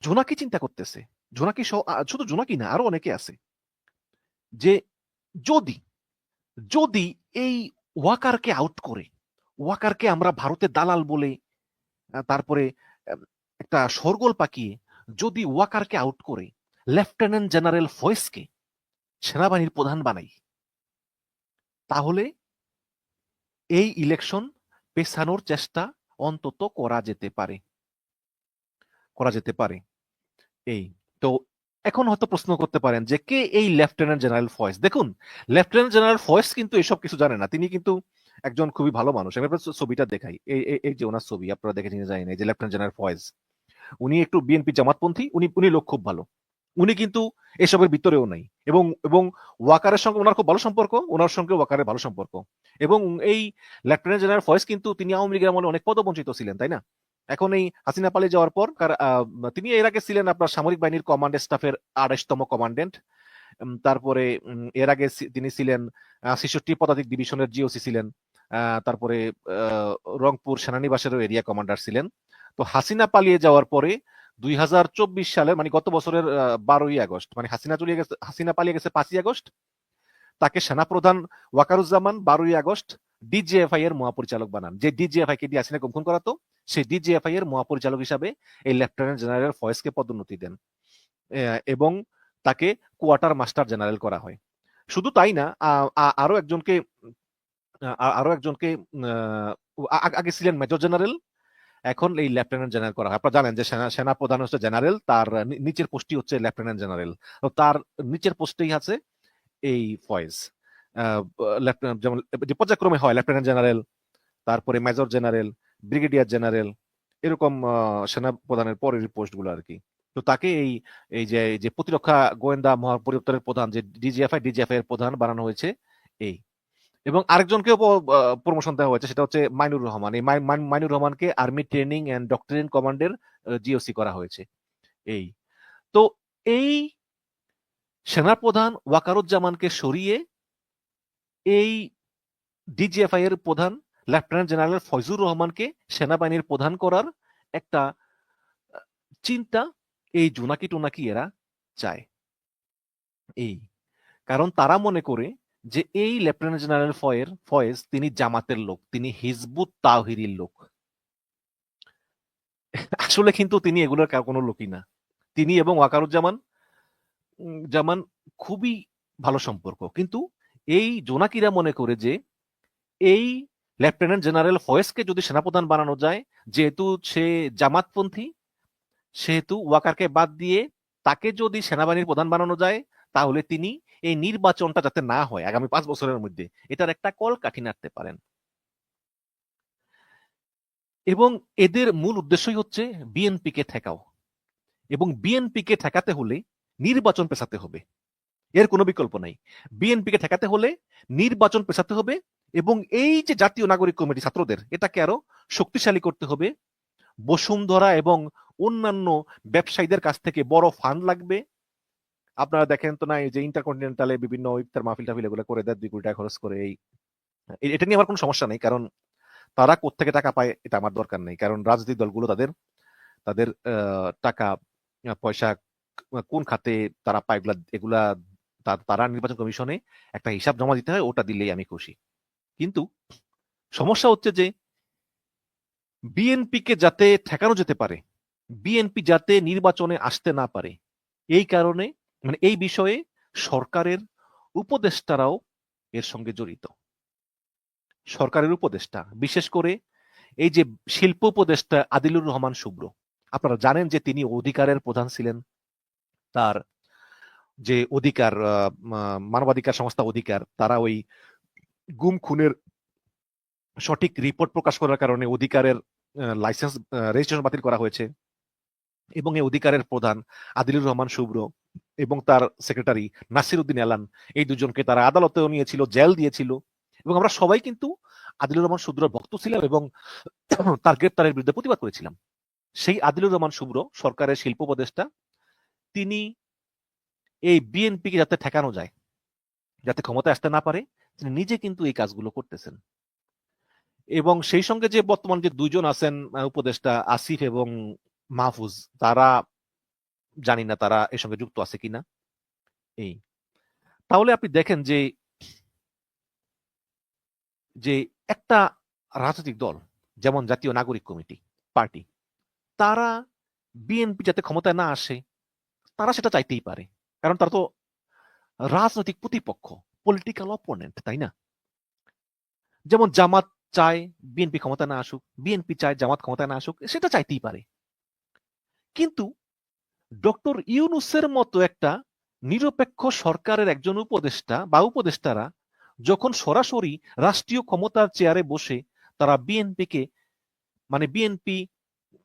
জোনাকি চিন্তা করতেছে, জোনাকি শুধু জোনাকি না, আরো অনেকে আছে, যে যদি যদি এই ওয়াকারকে আউট করে, ওয়াকারকে আমরা ভারতের দালাল বলে, তারপরে আম, একটা শোরগোল পাকিয়ে যদি ওয়াকারকে আউট করে লেফটেন্যান্ট জেনারেল ফয়েজকে সেনাবাহিনীর প্রধান বানাই, তাহলে এই ইলেকশন পেছানোর চেষ্টা অন্তত করা যেতে পারে। এই তো এখন হয়তো প্রশ্ন করতে পারেন যে কে এই লেফটেন্যান্ট জেনারেল ফয়েজ। দেখুন, লেফটেন্যান্ট জেনারেল ফয়েজ কিন্তু এসব কিছু জানে না, তিনি কিন্তু একজন খুবই ভালো মানুষ। আমি আপনার ছবিটা দেখাই, এই যে ওনার ছবি, আপনারা দেখে নিয়ে যায় না, এই যে লেফটেন্যান্ট জেনারেল ফয়েজ, উনি একটু বিএনপি জামাতপন্থী, উনি উনি লোক খুব ভালো, উনি কিন্তু এসবের ভিতরেও নাই। এবং এবং ওয়াকারের সঙ্গে ওনার খুব ভালো সম্পর্ক, ওনার সঙ্গে ওয়াকারের ভালো সম্পর্ক। এবং এই লেফটেন্যান্ট জেনারেল ফয়েজ কিন্তু তিনি আওয়ামী লীগের আমলে অনেক পদবঞ্চিত ছিলেন, তাই না? এখন এই হাসিনা পালিয়ে যাওয়ার পর তিনি এর আগে ছিলেন আপনার সামরিক বাহিনীর কমান্ড স্টাফের 28তম কমান্ডেন্ট। তারপরে এর আগে তিনি ছিলেন 66 পদাতিক ডিভিশনের জিওসি ছিলেন। তারপরে রংপুর সেনানিবাসেরও এরিয়া কমান্ডার ছিলেন। তো হাসিনা পালিয়ে যাওয়ার পরে 2024 সালের মানে গত বছরের 12ই আগস্ট, মানে হাসিনা পালিয়ে গেছে 5ই আগস্ট, তাকে সেনাপ্রধান ওয়াকারুজ্জামান 12ই আগস্ট ডিজিএফআই এর মহাপরিচালক বানান। যে ডিজিএফআই কে দিয়ে হাসিনা খুন করাতো, সেই ডিজিএফআই এর মহাপরিচালক হিসাবে এই লেফটেন্যান্ট জেনারেল ফয়েজকে পদোন্নতি দেন, এবং তাকে কোয়ার্টার মাস্টার জেনারেল করা হয়। শুধু তাই না, আরো একজনকে আগে ছিলেন মেজর জেনারেল, এখন এই লেফটেন্যান্ট জেনারেল করা হয়। আপনারা জানেন যে সেনা প্রধান হচ্ছে জেনারেল, তার নিচের পোস্টই হচ্ছে লেফটেন্যান্ট জেনারেল। তো তার নিচের পোস্টেই আছে এই ফয়েজ। যেমন যে পর্যায়ক্রমে হয় লেফটেন্যান্ট জেনারেল, তারপরে মেজর জেনারেল, ব্রিগেডিয়ার জেনারেল, এরকম সেনা প্রধানের পরের পোস্ট গুলো আর কি। তো তাকে এই এই যে যে প্রতিরক্ষা গোয়েন্দা মহাপরিদপ্তরের প্রধান, যে ডিজিএফআই এর প্রধান বানানো হয়েছে এই। এবং আরেকজনকেও প্রমোশন দেওয়া হয়েছে, সেটা হচ্ছে মাইনুর রহমান। এই মাইনুর রহমানকে আর্মি ট্রেনিং এন্ড ডক্টরিন কমান্ডের জিওসি করা হয়েছে এই। তো এই সেনাপ্রধান ওয়াকারুজ্জামানকে সরিয়ে এই ডিজিএফআই এর প্রধান লেফটেন্যান্ট জেনারেল ফয়জুর রহমানকে সেনাবাহিনীর প্রধান করার একটা চিন্তা এই জোনাকি টোনাকি এরা চায় এই। কারণ তারা মনে করে যে এই লেফটেন্যান্ট জেনারেল ফয়েজ তিনি জামাতের লোক, তিনি হিজবুত তাওহিরির লোক। আসলে কিন্তু তিনি এগুলোর কোনো লোকই না। তিনি এবং ওয়াকারুজ্জামান জামান খুবই ভালো সম্পর্ক, কিন্তু এই জোনাকিরা মনে করে যে এই লেফটেন্যান্ট জেনারেল ফয়েজকে যদি সেনাপ্রধান বানানো যায়, যেহেতু সে জামাতপন্থী, সেহেতু ওয়াকারকে বাদ দিয়ে তাকে যদি সেনাবাহিনীর প্রধান বানানো যায়, তাহলে তিনি এই নির্বাচনটা যাতে না হয় আগামী 5 বছরের মধ্যে, এটার একটা কল কাঠি নাড়তে পারেন। এবং এদের মূল উদ্দেশ্যই হচ্ছে বিএনপি কে ঠেকাও, এবং বিএনপি কে ঠেকাতে হলে নির্বাচন পেছাতে হবে, এর কোনো বিকল্প নাই। বিএনপি কে ঠেকাতে হলে নির্বাচন পেছাতে হবে, এবং এই যে জাতীয় নাগরিক কমিটি ছাত্রদের, এটাকে আরো শক্তিশালী করতে হবে। বসুন্ধরা এবং অন্যান্য ব্যবসায়ীদের কাছ থেকে বড় ফান্ড লাগবে। আপনারা দেখেন তো না, এই যে ইন্টারকন্টিনেন্টালে বিভিন্ন ইফতার মাহফিল টাফিল এগুলো করে দেয় 2 কোটি টাকা খরচ করে। এটা নিয়ে আমার কোনো সমস্যা নেই, কারণ তারা কোত্থেকে টাকা পায় এটা আমার দরকার নেই। কারণ রাজনৈতিক দলগুলো তাদের তাদের টাকা পয়সা কোন খাতে তারা পায়, এগুলা তারা নির্বাচন কমিশনে একটা হিসাব জমা দিতে হয়, ওটা দিলেই আমি খুশি। কিন্তু সমস্যা হচ্ছে যে বিএনপি কে যাতে ঠেকানো যেতে পারে, বিএনপি যাতে নির্বাচনে আসতে না পারে, এই কারণে মানে এই বিষয়ে সরকারের উপদেষ্টারাও এর সঙ্গে জড়িত। সরকারের উপদেষ্টা, বিশেষ করে এই যে শিল্প উপদেষ্টা আদিলুর রহমান শুভ্র, আপনারা জানেন যে তিনি অধিকারের প্রধান ছিলেন। তার যে অধিকার, মানবাধিকার সংস্থা অধিকার, তারা ওই গুম খুনের সঠিক রিপোর্ট প্রকাশ করার কারণে অধিকারের লাইসেন্স রেজিস্ট্রেশন বাতিল করা হয়েছে। এবং এই অধিকারের প্রধান আদিলুর রহমান শুভ্র এবং তার সেক্রেটারি নাসির উদ্দিন এলান, এই দুজনকে তারা আদালতেও নিয়েছিল, জেল দিয়েছিল। এবং আমরা সবাই কিন্তু আদিলুর রহমান শুভ্রর ভক্ত ছিলাম এবং তার গ্রেপ্তারের বিরুদ্ধে প্রতিবাদ করেছিলাম। সেই আদিলুর রহমান শুভ্র, সরকারের শিল্প উপদেষ্টা, তিনি এই বিএনপিকে যাতে ঠেকানো যায়, যাতে ক্ষমতায় আসতে না পারে, তিনি নিজে কিন্তু এই কাজগুলো করতেছেন। এবং সেই সঙ্গে যে বর্তমান যে দুইজন আছেন উপদেষ্টা আসিফ এবং মাহফুজ, তারা জানি না তারা এর সঙ্গে যুক্ত আছে কিনা। এই তাহলে আপনি দেখেন যে যে একটা রাজনৈতিক দল যেমন জাতীয় নাগরিক কমিটি পার্টি, তারা বিএনপি যাতে ক্ষমতায় না আসে তারা সেটা চাইতেই পারে, কারণ তারা তো রাজনৈতিক প্রতিপক্ষ, পলিটিক্যাল অপোনেন্ট, তাই না? যেমন জামাত চায় বিএনপি ক্ষমতায় না আসুক, বিএনপি চায় জামাত ক্ষমতায় না আসুক, সেটা চাইতেই পারে। কিন্তু ডক্টর ইউনূসের মতো একটা নিরপেক্ষ সরকারের একজন উপদেষ্টা বা উপদেষ্টারা যখন সরাসরি রাষ্ট্রীয় ক্ষমতার চেয়ারে বসে তারা বিএনপিকে মানে বিএনপি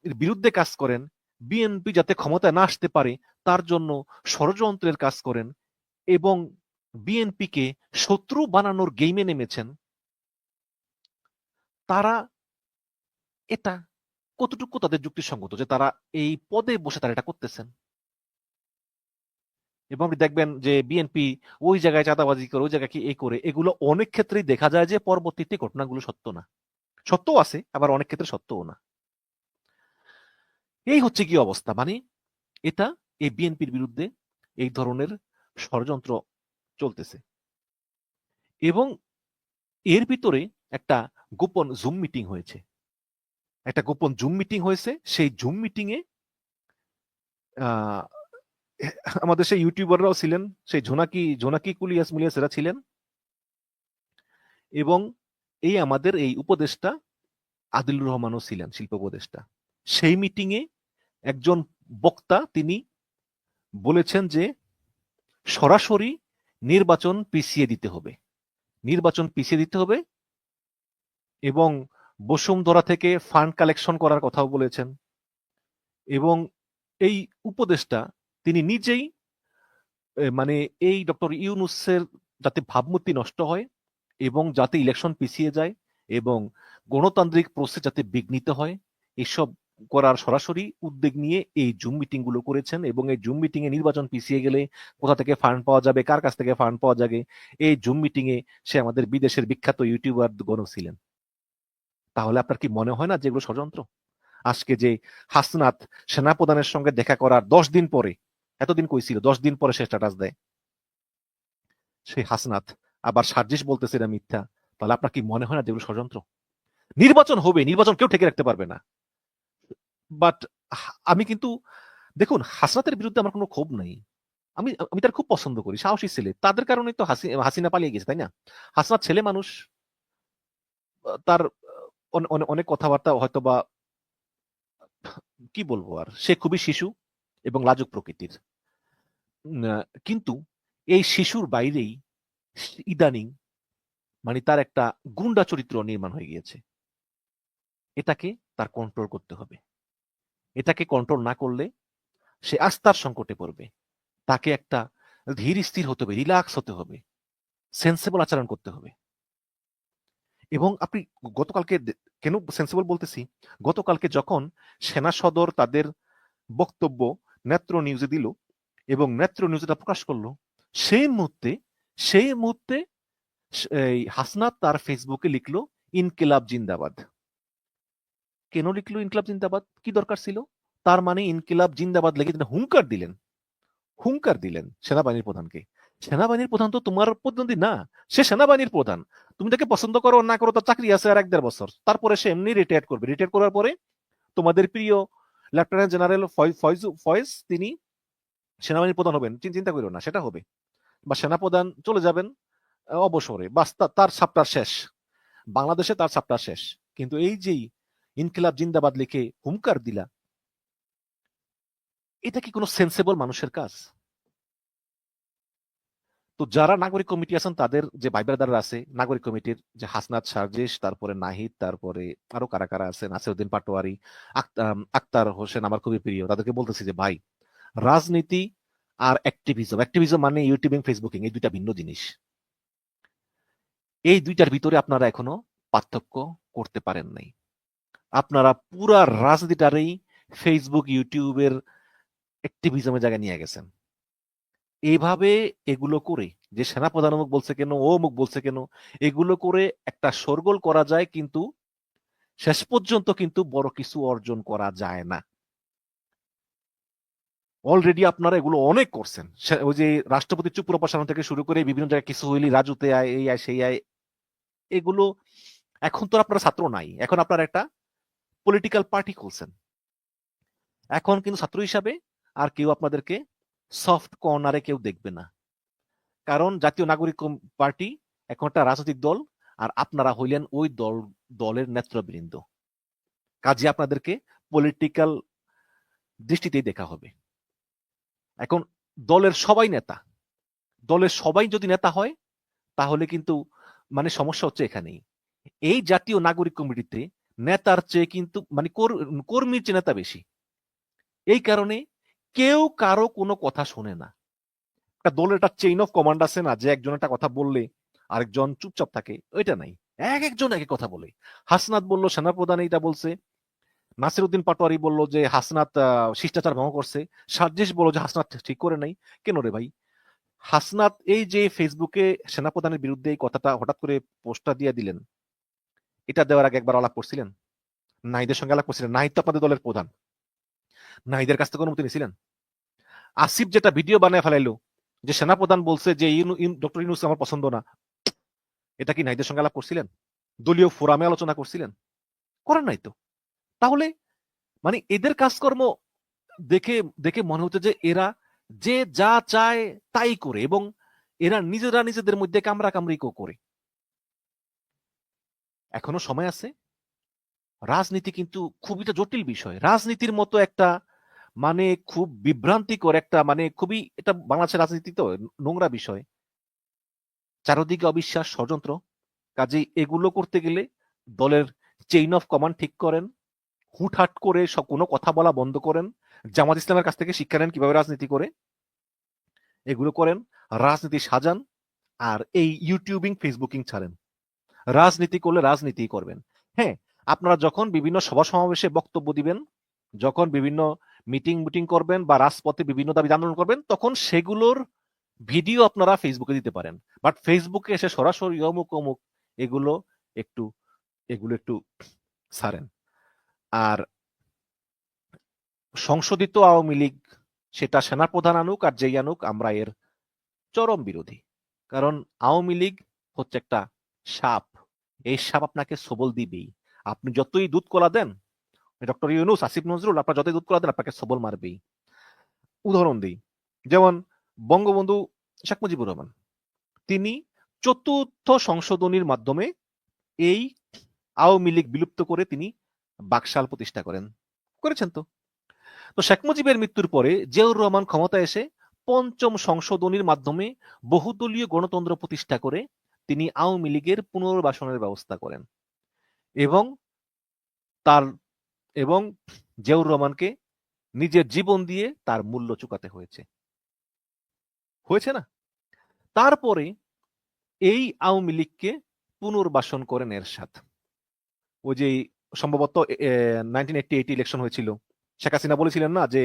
বিরুদ্ধে কাজ করেন, বিএনপি যাতে ক্ষমতায় না আসতে পারে তার জন্য ষড়যন্ত্রের কাজ করেন এবং বিএনপিকে শত্রু বানানোর গেমে নেমেছেন, তারা এটা কতটুকু তাদের যুক্তিসঙ্গত যে তারা এই পদে বসে তারা এটা করতেছেন? এবং আপনি দেখবেন যে বিএনপি ওই জায়গায় চাঁদাবাজি করে, ওই জায়গায় কি এই করে, এগুলো অনেক ক্ষেত্রেই দেখা যায় যে পরবর্তীতে ঘটনাগুলো সত্য না, সত্যও আছে আবার অনেক ক্ষেত্রে সত্যও না। এই হচ্ছে কি অবস্থা, মানে এটা এই বিএনপির বিরুদ্ধে এই ধরনের ষড়যন্ত্র চলতেছে। এবং এর ভিতরে একটা গোপন জুম মিটিং হয়েছে, একটা গোপন জুম মিটিং হয়েছে। সেই জুম মিটিং এ আমাদের সেই ইউটিউবাররাও ছিলেন, সেই জোনাকি জোনাকি কুলিয়াস মুলিয়াস এরা ছিলেন, এবং এই আমাদের এই উপদেষ্টা আদিলুর রহমানও ছিলেন, শিল্প উপদেষ্টা। সেই মিটিং এ একজন বক্তা তিনি বলেছেন যে সরাসরি নির্বাচন পিছিয়ে দিতে হবে, নির্বাচন পিছিয়ে দিতে হবে, এবং বসুন্ধরা থেকে ফান্ড কালেকশন করার কথাও বলেছেন। এবং এই উপদেষ্টা তিনি নিজেই মানে এই ডক্টর ইউনূসের যাতে ভাবমূর্তি নষ্ট হয় এবং যাতে ইলেকশন পিছিয়ে যায় এবং গণতান্ত্রিক প্রসেস যাতে বিঘ্নিত হয়, এসব করার সরাসরি উদ্যোগ নিয়ে এই জুম মিটিং গুলো করেছেন। এবং এই জুম মিটিং এ নির্বাচন পিছিয়ে গেলে কোথা থেকে ফান্ড পাওয়া যাবে, কার কাছ থেকে ফান্ড পাওয়া যাবে, এই জুম মিটিং এ সে আমাদের বিদেশের বিখ্যাত ইউটিউবার গণ ছিলেন। তাহলে আপনার কি মনে হয় না যেগুলো ষড়যন্ত্র? আজকে যে হাসনাত সেনাপ্রধানের সঙ্গে দেখা করার 10 দিন পরে, এতদিন কই ছিল, 10 দিন পরে সে স্ট্যাটাস দেয়, সেই হাসনাত আবার সার্জিস বলতেছে এটা মিথ্যা। তাহলে আপনার কি মনে হয় না যেগুলো ষড়যন্ত্র? নির্বাচন হবে, নির্বাচন কেউ ঠেকে রাখতে পারবে না। বাট আমি কিন্তু দেখুন, হাসনাতের বিরুদ্ধে আমার কোনো ক্ষোভ নাই, আমি আমি তার খুব পছন্দ করি, সাহসী ছেলে, তাদের কারণে তো হাসিনা পালিয়ে গেছে, তাই না? হাসনাত ছেলে মানুষ, তার অনেক কথাবার্তা হয়তো বা কি বলবো, আর সে খুবই শিশু এবং লাজুক প্রকৃতির। কিন্তু এই শিশুর বাইরেই ইদানিং মানে তার একটা গুন্ডা চরিত্র নির্মাণ হয়ে গিয়েছে। এটাকে তার কন্ট্রোল করতে হবে। এটাকে কন্ট্রোল না করলে সে আস্থার সংকটে পড়বে। তাকে একটা ধীর স্থির হতে হবে, রিল্যাক্স হতে হবে, সেন্সেবল আচরণ করতে হবে। এবং আপনি গতকালকে কেন সেন্সেবল বলতেছি, গতকালকে যখন সেনা সদর তাদের বক্তব্য নেত্র নিউজে দিল এবং নেত্র নিউজটা প্রকাশ করলো, সেই মুহূর্তে সেই মুহূর্তে এই হাসনাত তার ফেসবুকে লিখলো ইনকিলাব জিন্দাবাদ। কেন লিখলো ইনকিলাব জিন্দাবাদ? কি দরকার ছিল? তার মানে ইনকিলাব জিন্দাবাদ লেগে তিনি হুঙ্কার দিলেন, হুঙ্কার দিলেন সেনাবাহিনীর প্রধানকে। সেনাবাহিনীর প্রধান তো তোমার প্রতিদ্বন্দ্বী না, সে সেনাবাহিনীর প্রধান। তুমি তাকে পছন্দ করো না করো, তার চাকরি আছে আর 1-1.5 বছর, তারপরে সে এমনি রিটায়ার করবে। রিটায়ার করার পরে তোমাদের প্রিয় লেফটেন্যান্ট জেনারেল ফয়েজ তিনি সেনাবাহিনীর প্রধান হবেন, চিন্তা করো না, সেটা হবে। বা সেনাপ্রধান চলে যাবেন অবসরে, বাস তার সাপটার শেষ, বাংলাদেশে তার সাপটার শেষ। কিন্তু এই যেই ইনকিলাব জিন্দাবাদ লিখে হুঙ্কার দিলা, এটা কি কোনো সেন্সেবল মানুষের কাজ? তো যারা নাগরিক কমিটি আছেন তাদের যে ভাই ব্রাদাররা আছে নাগরিক কমিটির, যে হাসনাত, সার্জিস, তারপরে নাহিদ, তারপরে আরো কারা কারা আছেন, নাসিরউদ্দিন পাটোয়ারি, আক্তার হোসেন আমার খুবই প্রিয়, তাদেরকে বলতেছি যে ভাই, রাজনীতি আর অ্যাক্টিভিজম, অ্যাক্টিভিজম মানে ইউটিউবিং ফেসবুকিং, এই দুইটা ভিন্ন জিনিস। এই দুইটার ভিতরে আপনারা এখনো পার্থক্য করতে পারেন নাই। আপনারা পুরা রাজনীতিটারেই ফেসবুক ইউটিউবের অ্যাক্টিভিজমের জায়গায় নিয়ে গেছেন। এইভাবে এগুলো করে যে সেনাপ্রধান অমুক বলছে কেন, ও অমুক বলছে কেন, এগুলো করে একটা শোরগোল করা যায়, কিন্তু শেষ পর্যন্ত কিন্তু বড় কিছু অর্জন করা যায় না। অলরেডি আপনারা এগুলো অনেক করছেন। ওই যে রাষ্ট্রপতির চুপ প্রপাসানো থেকে শুরু করে বিভিন্ন জায়গায় কিছু হইলি রাজুতে আয়, এই আয় সেই আয়, এগুলো এখন তো আপনারা ছাত্র নাই, এখন আপনারা একটা পলিটিক্যাল পার্টি খুলছেন। এখন কিন্তু ছাত্র হিসাবে আর কেউ আপনাদেরকে সফট কর্নারে কেউ দেখবে না, কারণ জাতীয় নাগরিক পার্টি এখন একটা রাজনৈতিক দল, আর আপনারা হইলেন ওই দলের নেতৃবৃন্দ। কাজে আপনাদেরকে পলিটিক্যাল দৃষ্টিতেই দেখা হবে। এখন দলের সবাই নেতা, দলের সবাই যদি নেতা হয় তাহলে কিন্তু মানে সমস্যা হচ্ছে এখানেই। এই জাতীয় নাগরিক কমিটিতে নেতার চেয়ে কিন্তু মানে কর্মীর চেয়ে নেতা বেশি। এই কারণে কেউ কারো কোনো কথা শোনে না। একটা দলের একটা চেইন অফ কমান্ড আছে না, যে একজন একটা কথা বললে আরেকজন চুপচাপ থাকে, ওইটা নাই। এক একজন এক এক কথা বলে। হাসনাত বললো সেনাপ্রধান এইটা বলছে, নাসিরউদ্দিন পাটোয়ারি বলল যে হাসনাত শিষ্টাচার ভঙ্গ করছে, সার্জিস বলল যে হাসনাত ঠিক করে নাই। কেন রে ভাই? হাসনাত এই যে ফেসবুকে সেনাপ্রধানের বিরুদ্ধে এই কথাটা হঠাৎ করে পোস্টটা দিয়ে দিলেন, এটা দেওয়ার আগে একবার আলাপ করছিলেন? নাহিদের সঙ্গে আলাপ করছিলেন? নাহিদ তো আপনাদের দলের প্রধান, নাহিদের কাছ থেকে অনুমতি নিয়েছিলেন? আসিফ যেটা ভিডিও বানায় ফেলাইলো যে সেনাপ্রধান বলছে যে ডক্টর ইউনূস আমার পছন্দ না, এটা কি নাহিদের সঙ্গে আলাপ করছিলেন? দলীয় ফোরামে আলোচনা করছিলেন? করেন নাই তো। তাহলে মানে এদের কাজকর্ম দেখে দেখে মনে হচ্ছে যে এরা যে যা চায় তাই করে, এবং এরা নিজেরা নিজেদের মধ্যে কামড়া কামড়ি করে। এখনো সময় আছে। রাজনীতি কিন্তু খুবই একটা জটিল বিষয়। রাজনীতির মতো একটা মানে খুব বিভ্রান্তিকর একটা মানে খুবই, এটা বাংলাদেশের রাজনীতি তো নোংরা বিষয়, চারদিকে অবিশ্বাস, ষড়যন্ত্র। কাজেই এগুলো করতে গেলে দলের চেইন অফ কমান্ড ঠিক করেন, হুটহাট করে সব কোনো কথা বলা বন্ধ করেন, জামাত ইসলামের কাছ থেকে শিক্ষা নেন কিভাবে রাজনীতি করে, এগুলো করেন, রাজনীতি সাজান, আর এই ইউটিউবিং ফেসবুকিং ছাড়েন। রাজনীতি করলে রাজনীতি করবেন। হ্যাঁ, আপনারা যখন বিভিন্ন সভা সমাবেশে বক্তব্য দিবেন, যখন বিভিন্ন মিটিং করবেন বা রাজপথে বিভিন্ন দাবি আন্দোলন করবেন, তখন সেগুলোর ভিডিও আপনারা ফেসবুকে দিতে পারেন। বাট ফেসবুকে এসে সরাসরি অমুক অমুক এগুলো একটু একটু ছাড়েন। আর সংশোধিত আওয়ামী লীগ, সেটা সেনাপ্রধান আনুক আর যেই আনুক, আমরা এর চরম বিরোধী। কারণ আওয়ামী লীগ হচ্ছে একটা সাপ, এই সাপ আপনাকে সবল দিবেই। আপনি যতই দুধ কলা দেন, ডক্টর ইউনূস, আসিফ নজরুল, আপনার যতই দুধ কলা দেন আপনাকে সবল মারবেই। উদাহরণ দিই, যেমন বঙ্গবন্ধু শেখ মুজিবুর রহমান, তিনি চতুর্থ সংশোধনীর মাধ্যমে এই আওয়ামী লীগ বিলুপ্ত করে তিনি বাকশাল প্রতিষ্ঠা করেছেন। তো তো শেখ মুজিবের মৃত্যুর পরে জিয়াউর রহমান ক্ষমতা এসে পঞ্চম সংশোধনীর মাধ্যমে বহুদলীয় গণতন্ত্র প্রতিষ্ঠা করে তিনি আওয়ামী লীগের পুনর্বাসনের ব্যবস্থা করেন, এবং তার এবং জিয়াউর রহমানকে নিজের জীবন দিয়ে তার মূল্য চুকাতে হয়েছে না? তারপরে এই আওয়ামী লীগকে পুনর্বাসন করেন এরশাদ। ওই যে সম্ভবত 1988 ইলেকশন হয়েছিল, শেখ হাসিনা বলেছিলেন না যে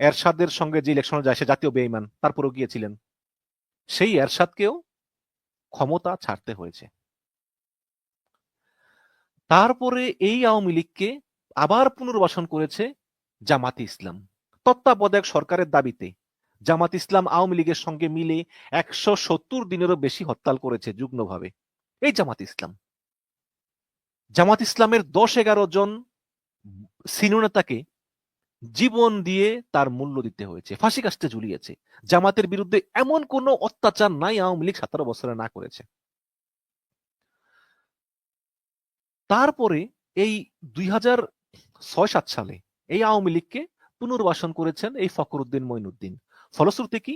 এরশাদের সঙ্গে যে ইলেকশনে যায় সে জাতীয় বেঈমান, তারপরেও গিয়েছিলেন। সেই এরশাদকেও ক্ষমতা ছাড়তে হয়েছে। তারপরে এই আওয়ামী লীগকে আবার পুনর্বাসন করেছে জামাতে ইসলাম। তত্ত্বাবধায়ক সরকারের দাবিতে জামাত ইসলাম আওয়ামী লীগের সঙ্গে মিলে 170 দিনেরও বেশি হরতাল করেছে যুগ্মভাবে। এই জামাত ইসলামের 10-11 জন সিনিয়র নেতাকে জীবন দিয়ে তার মূল্য দিতে হয়েছে, ফাঁসি কাস্টে ঝুলিয়েছে। জামাতের বিরুদ্ধে এমন কোনো অত্যাচার নাই আওয়ামী লীগ 17 বছরে না করেছে। তারপরে এই 2006-07 সালে এই আওয়ামী লীগকে পুনর্বাসন করেছেন এই ফখরুদ্দিন মঈনুদ্দিন। ফলশ্রুতি কি?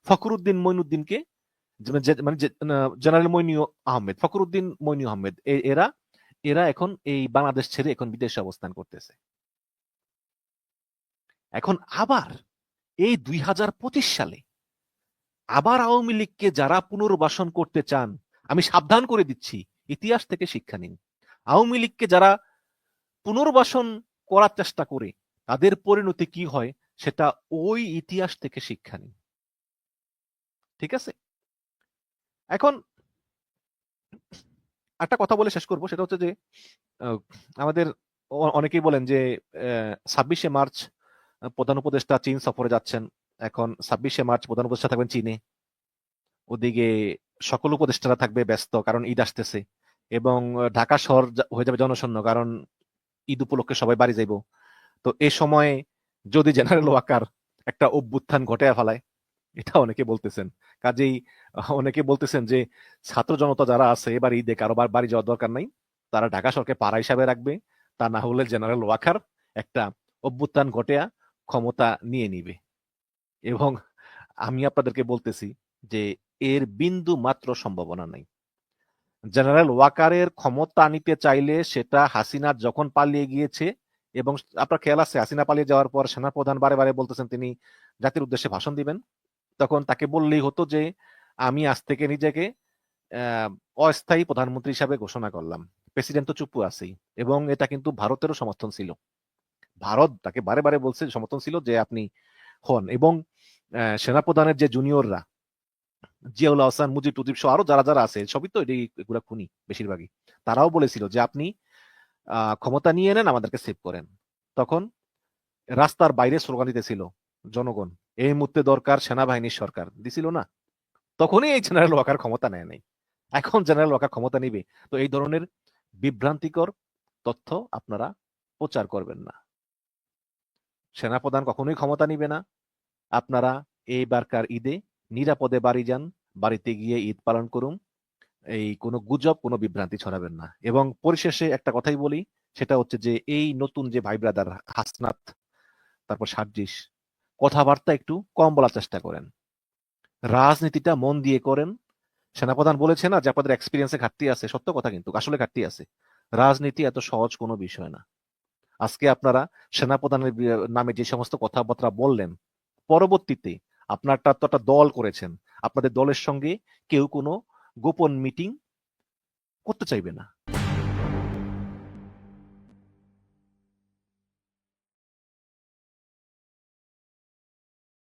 ফখরুদ্দিন মঈনুদ্দিনকে মানে জেনারেল ফখরুদ্দিন মইনি আহমেদ এরা এখন এই বাংলাদেশ ছেড়ে এখন বিদেশে অবস্থান করতেছে। এখন আবার এই 2025 সালে আবার আওয়ামী লীগকে যারা পুনর্বাসন করতে চান, আমি সাবধান করে দিচ্ছি, ইতিহাস থেকে শিক্ষা নিন। আওয়ামী লীগকে যারা পুনর্বাসন করার চেষ্টা করে তাদের পরিণতি কি হয় সেটা ওই ইতিহাস থেকে শিক্ষা নিন। ঠিক আছে? এখন একটা কথা বলে শেষ করবো, সেটা হচ্ছে যে আমাদের অনেকেই বলেন যে 26শে মার্চ প্রধান উপদেষ্টা চীন সফরে যাচ্ছেন, এখন 26শে মার্চ প্রধান উপদেষ্টা থাকবেন চীনে, ওদিকে সকল উপদেষ্টারা থাকবে ব্যস্ত, কারণ ঈদ আসতেছে, এবং ঢাকা শহর হয়ে যাবে জনশূন্য, কারণ ঈদ উপলক্ষে সবাই বাড়ি যাইব। তো এ সময়ে যদি জেনারেল ওয়াকার একটা অভ্যুত্থান ঘটে ফেলায়, এটা অনেকে বলতেছেন। কাজেই অনেকে বলতেছেন যে ছাত্র জনতা যারা আছে এবার ঈদে কারো বাড়ি যাওয়ার দরকার নাই, তারা ঢাকা শহরকে পাড়া হিসাবে রাখবে, তা না হলে জেনারেল ওয়াকার একটা অভ্যুত্থান ঘটিয়া ক্ষমতা নিয়ে নিবে। এবং আমি আপনাদেরকে বলতেছি যে এর বিন্দু মাত্র সম্ভাবনা নাই। জেনারেল ওয়াকারের ক্ষমতা নিতে চাইলে সেটা হাসিনা যখন পালিয়ে গিয়েছে, এবং আপনার খেয়াল আছে হাসিনা পালিয়ে যাওয়ার পর সেনাপ্রধান বারে বারে বলতেছেন তিনি জাতির উদ্দেশ্যে ভাষণ দিবেন, তখন তাকে বললেই হতো যে আমি আজ থেকে নিজেকে আহ, অস্থায়ী প্রধানমন্ত্রী হিসাবে ঘোষণা করলাম। প্রেসিডেন্ট তো চুপ আছেই, এবং এটা কিন্তু ভারতেরও সমর্থন ছিল। ভারত তাকে বারে বারে বলছে, সমর্থন ছিল যে আপনি হন। এবং সেনাপ্রধানের যে জুনিয়ররা, জিয়াউল আহসান, মুজিব টুজিব সহ আরো যারা যারা আছে, সবই তো এগুলা খুনি বেশিরভাগই, তারাও বলেছিল যে আপনি ক্ষমতা নিয়ে নেন, আমাদেরকে সেভ করেন। তখন রাস্তার বাইরে স্লোগান দিতেছিল জনগণ, এই মুহূর্তে দরকার সেনাবাহিনীর সরকার, দিছিল না? তখনই এই জেনারেল ওয়াকার ক্ষমতা নেয় নাই। এখন জেনারেল ওয়াকার ক্ষমতা নিবে, তো এই ধরনের বিভ্রান্তিকর তথ্য আপনারা প্রচার করবেন না। সেনাপ্রধান কখনোই ক্ষমতা নিবে না। আপনারা এইবারকার ঈদে নিরাপদে বাড়ি যান, বাড়িতে গিয়ে ঈদ পালন করুন, এই কোনো গুজব, কোনো বিভ্রান্তি ছড়াবেন না। এবং পরিশেষে একটা কথাই বলি, সেটা হচ্ছে যে এই নতুন যে ভাই ব্রাদার হাসনাত, তারপর সার্জিস, কথাবার্তা একটু কম বলার চেষ্টা করেন, রাজনীতিটা মন দিয়ে করেন। সেনাপ্রধান বলেছে না যে আপনাদের এক্সপিরিয়েন্সে ঘাটতি আছে, সত্য কথা, কিন্তু আসলে ঘাটতি আছে। রাজনীতি এত সহজ কোনো বিষয় না। আজকে আপনারা সেনাপ্রধানের নামে যে সমস্ত কথাবার্তা বললেন, পরবর্তীতে আপনারটা তো একটা দল করেছেন, আপনাদের দলের সঙ্গে কেউ কোনো গোপন মিটিং করতে চাইবে না।